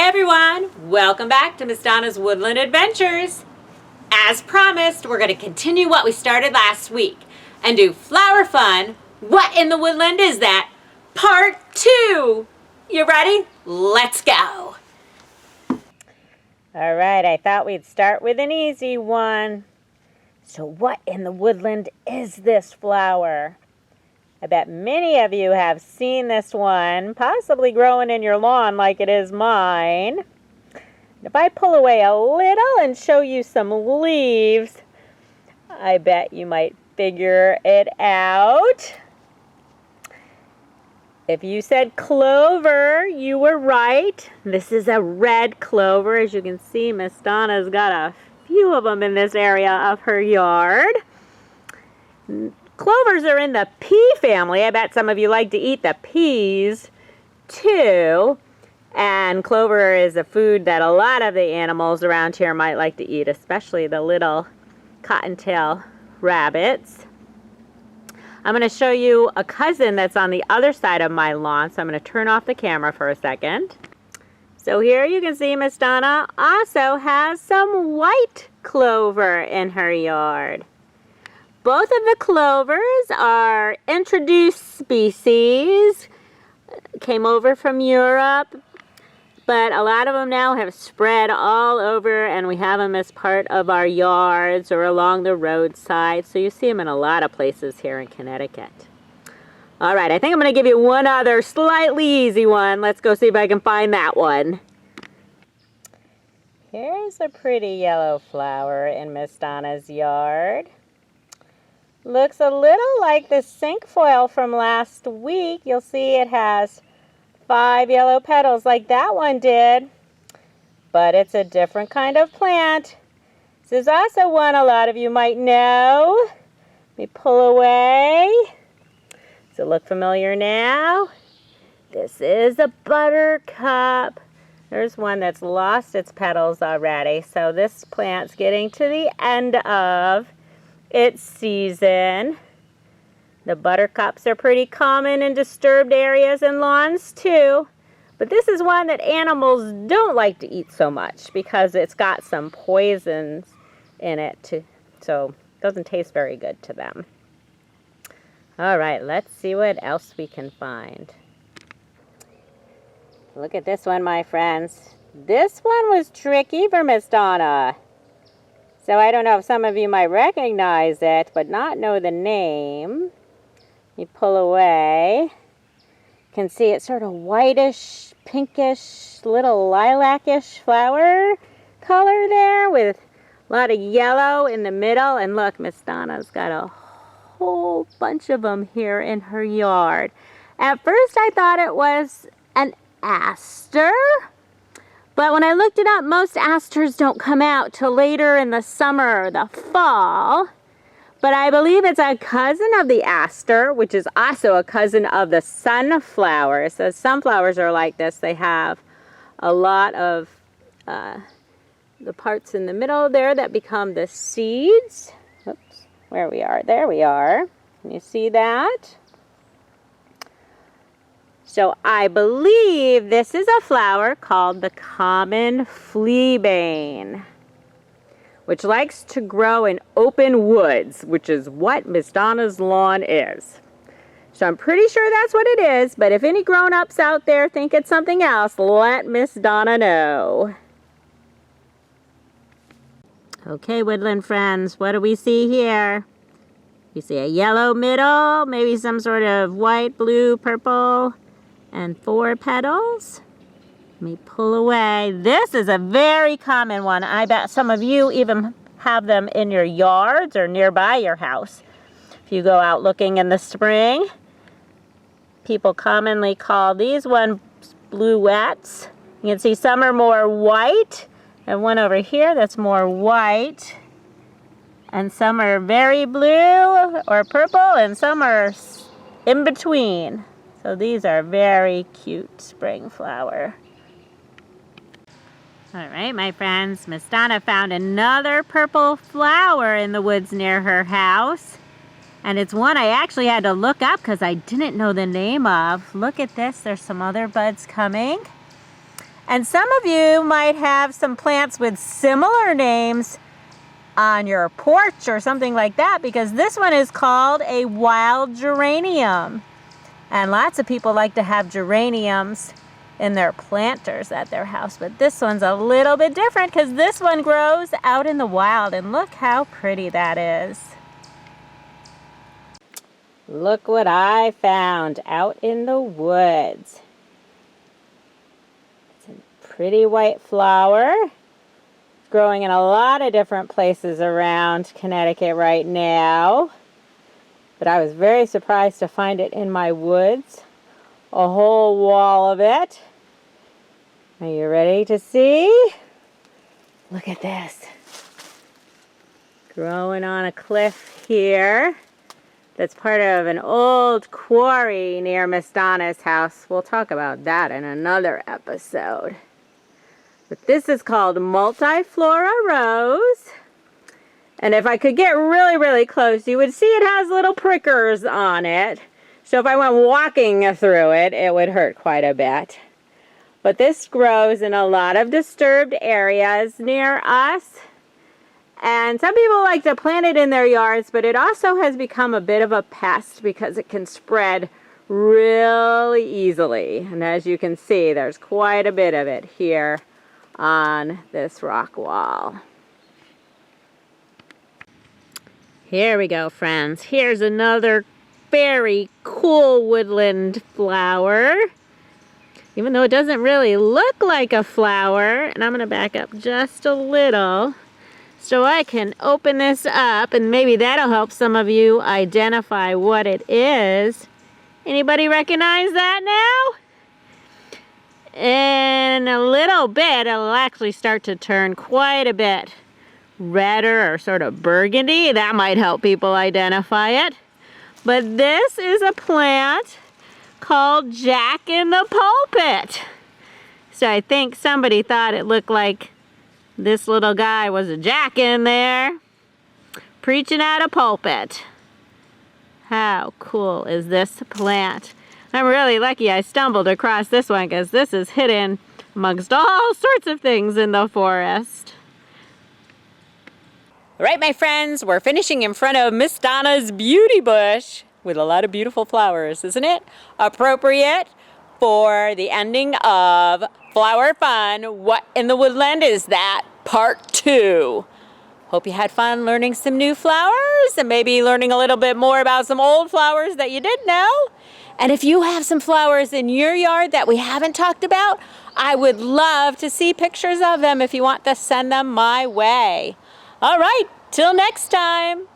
everyone, welcome back to Miss Donna's Woodland Adventures. As promised, we're going to continue what we started last week and do flower fun. What in the woodland is that? Part 2. You ready? Let's go. All right, I thought we'd start with an easy one. So what in the woodland is this flower? I bet many of you have seen this one, possibly growing in your lawn like it is mine. If I pull away a little and show you some leaves, I bet you might figure it out. If you said clover, you were right. This is a red clover. As you can see, Miss Donna's got a few of them in this area of her yard. Clovers are in the pea family. I bet some of you like to eat the peas too. And clover is a food that a lot of the animals around here might like to eat, especially the little cottontail rabbits. I'm going to show you a cousin that's on the other side of my lawn, so I'm going to turn off the camera for a second. So here you can see Miss Donna also has some white clover in her yard. Both of the clovers are introduced species, came over from Europe, but a lot of them now have spread all over, and we have them as part of our yards or along the roadside. So you see them in a lot of places here in Connecticut. All right, I think I'm going to give you one other slightly easy one. Let's go see if I can find that one. Here's a pretty yellow flower in Miss Donna's yard. Looks a little like the cinquefoil from last week. You'll see it has 5 yellow petals like that one did, but it's a different kind of plant. This is also one a lot of you might know. Let me pull away. Does it look familiar now? This is a buttercup. There's one that's lost its petals already, so this plant's getting to the end of its season. The buttercups are pretty common in disturbed areas and lawns too, but this is one that animals don't like to eat so much because it's got some poisons in it, so it doesn't taste very good to them. All right, let's see what else we can find. Look at this one, my friends. This one was tricky for Miss Donna. So I don't know if some of you might recognize it, but not know the name. You pull away. You can see it's sort of whitish, pinkish, little lilac-ish flower color there with a lot of yellow in the middle. And look, Miss Donna's got a whole bunch of them here in her yard. At first I thought it was an aster. But when I looked it up, most asters don't come out till later in the summer or the fall. But I believe it's a cousin of the aster, which is also a cousin of the sunflower. So sunflowers are like this. They have a lot of the parts in the middle there that become the seeds. Oops, where we are. There we are. Can you see that? So I believe this is a flower called the common fleabane, which likes to grow in open woods, which is what Miss Donna's lawn is. So I'm pretty sure that's what it is, but if any grown-ups out there think it's something else, let Miss Donna know. Okay, woodland friends, what do we see here? You see a yellow middle, maybe some sort of white, blue, purple, and 4 petals. Let me pull away. This is a very common one. I bet some of you even have them in your yards or nearby your house. If you go out looking in the spring, people commonly call these ones bluettes. You can see some are more white, and one over here that's more white. And some are very blue or purple, and some are in between. So these are very cute spring flower. All right, my friends, Miss Donna found another purple flower in the woods near her house. And it's one I actually had to look up because I didn't know the name of. Look at this, there's some other buds coming. And some of you might have some plants with similar names on your porch or something like that, because this one is called a wild geranium. And lots of people like to have geraniums in their planters at their house, but this one's a little bit different because this one grows out in the wild, and look how pretty that is. Look what I found out in the woods. It's a pretty white flower. It's growing in a lot of different places around Connecticut right now. But I was very surprised to find it in my woods. A whole wall of it. Are you ready to see? Look at this. Growing on a cliff here. That's part of an old quarry near Miss Donna's house. We'll talk about that in another episode. But this is called Multiflora Rose. And if I could get really, really close, you would see it has little prickers on it. So if I went walking through it, it would hurt quite a bit. But this grows in a lot of disturbed areas near us. And some people like to plant it in their yards, but it also has become a bit of a pest because it can spread really easily. And as you can see, there's quite a bit of it here on this rock wall. Here we go, friends. Here's another very cool woodland flower. Even though it doesn't really look like a flower, and I'm going to back up just a little so I can open this up, and maybe that'll help some of you identify what it is. Anybody recognize that now? In a little bit, it'll actually start to turn quite a bit redder or sort of burgundy. That might help people identify it. But this is a plant called Jack in the Pulpit. So I think somebody thought it looked like this little guy was a jack in there preaching at a pulpit. How cool is this plant? I'm really lucky I stumbled across this one because this is hidden amongst all sorts of things in the forest. All right, my friends, we're finishing in front of Miss Donna's beauty bush with a lot of beautiful flowers, isn't it? Appropriate for the ending of Flower Fun. What in the Woodland is that? Part 2. Hope you had fun learning some new flowers and maybe learning a little bit more about some old flowers that you didn't know. And if you have some flowers in your yard that we haven't talked about, I would love to see pictures of them if you want to send them my way. All right, till next time.